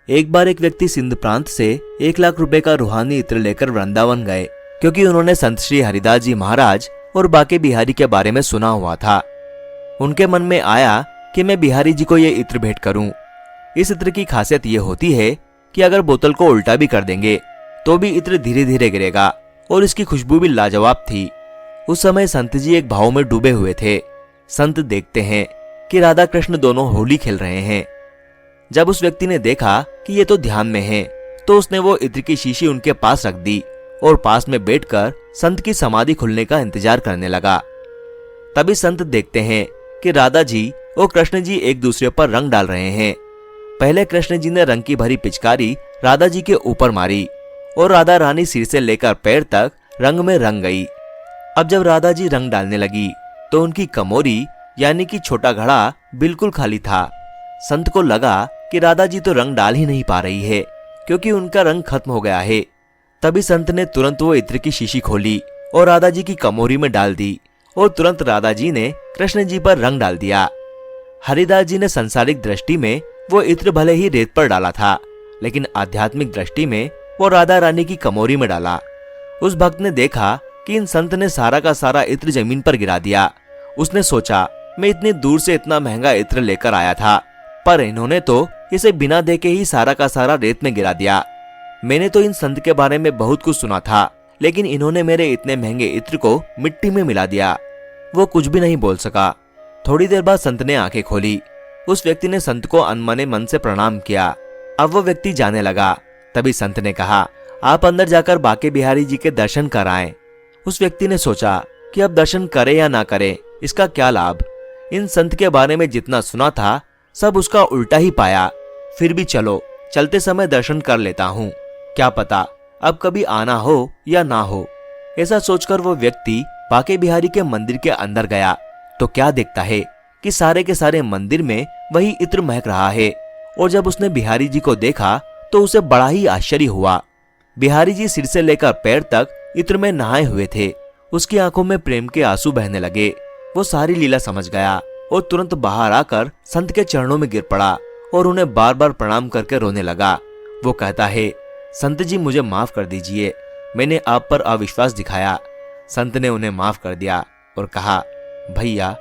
एक बार एक व्यक्ति सिंध प्रांत से 1 लाख रुपए का रूहानी इत्र लेकर वृंदावन गए, क्योंकि उन्होंने संत श्री हरिदास जी महाराज और बाके बिहारी के बारे में सुना हुआ था। उनके मन में आया कि मैं बिहारी जी को ये इत्र भेंट करूं। इस इत्र की खासियत ये होती है कि अगर बोतल को उल्टा भी कर देंगे तो भी इत्र धीरे धीरे गिरेगा और इसकी खुशबू भी लाजवाब थी। उस समय संत जी एक भाव में डूबे हुए थे। संत देखते हैं कि राधा कृष्ण दोनों होली खेल रहे हैं। जब उस व्यक्ति ने देखा कि ये तो ध्यान में है, तो उसने वो इत्र की शीशी उनके पास रख दी और पास में बैठकर संत की समाधि खुलने का इंतजार करने लगा। तभी संत देखते हैं कि राधा जी और कृष्ण जी एक दूसरे पर रंग डाल रहे हैं। पहले कृष्ण जी ने रंग की भरी पिचकारी राधा जी के ऊपर मारी और राधा रानी सिर से लेकर पैर तक रंग में रंग गई। अब जब राधा जी रंग डालने लगी तो उनकी कमोरी यानी कि छोटा घड़ा बिल्कुल खाली था। संत को लगा कि राधा जी तो रंग डाल ही नहीं पा रही है, क्योंकि उनका रंग खत्म हो गया है। तभी संत ने तुरंत वो इत्र की शीशी खोली और राधा जी की कमोरी में डाल दी और तुरंत राधा जी ने कृष्ण जी पर रंग डाल दिया। हरिदास जी ने संसारिक दृष्टि में वो इत्र भले ही रेत पर डाला था, लेकिन आध्यात्मिक दृष्टि में वो राधा रानी की कमोरी में डाला। उस भक्त ने देखा कि इन संत ने सारा का सारा इत्र जमीन पर गिरा दिया। उसने सोचा, मैं इतनी दूर से इतना महंगा इत्र लेकर आया था, पर इन्होंने तो इसे बिना देखे ही सारा का सारा रेत में गिरा दिया। मैंने तो इन संत के बारे में बहुत कुछ सुना था, लेकिन इन्होंने मेरे इतने महंगे इत्र को मिट्टी में मिला दिया। वो कुछ भी नहीं बोल सका। थोड़ी देर बाद संत ने आंखें खोली। उस व्यक्ति ने संत को अनमने मन से प्रणाम किया। अब वो व्यक्ति जाने लगा। तभी संत ने कहा, आप अंदर जाकर बाके बिहारी जी के दर्शन कराएं। उस व्यक्ति ने सोचा कि अब दर्शन करे या ना करे, इसका क्या लाभ। इन संत के बारे में जितना सुना था सब उसका उल्टा ही पाया। फिर भी चलो, चलते समय दर्शन कर लेता हूँ, क्या पता अब कभी आना हो या ना हो। ऐसा सोचकर वो व्यक्ति बाके बिहारी के मंदिर के अंदर गया तो क्या देखता है कि सारे के सारे मंदिर में वही इत्र महक रहा है। और जब उसने बिहारी जी को देखा तो उसे बड़ा ही आश्चर्य हुआ। बिहारी जी सिर से लेकर पैर तक इत्र में नहाए हुए थे। उसकी आंखों में प्रेम के आंसू बहने लगे। वो सारी लीला समझ गया और तुरंत बाहर आकर संत के चरणों में गिर पड़ा और उन्हें बार बार प्रणाम करके रोने लगा। वो कहता है, संत जी मुझे माफ कर दीजिए, मैंने आप पर अविश्वास दिखाया। संत ने उन्हें माफ कर दिया और कहा, भैया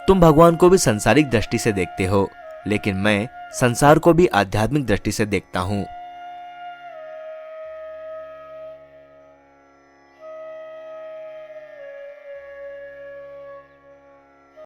तुम भगवान को भी संसारिक दृष्टि से देखते हो, लेकिन मैं संसार को भी आध्यात्मिक दृष्टि से देखता हूँ।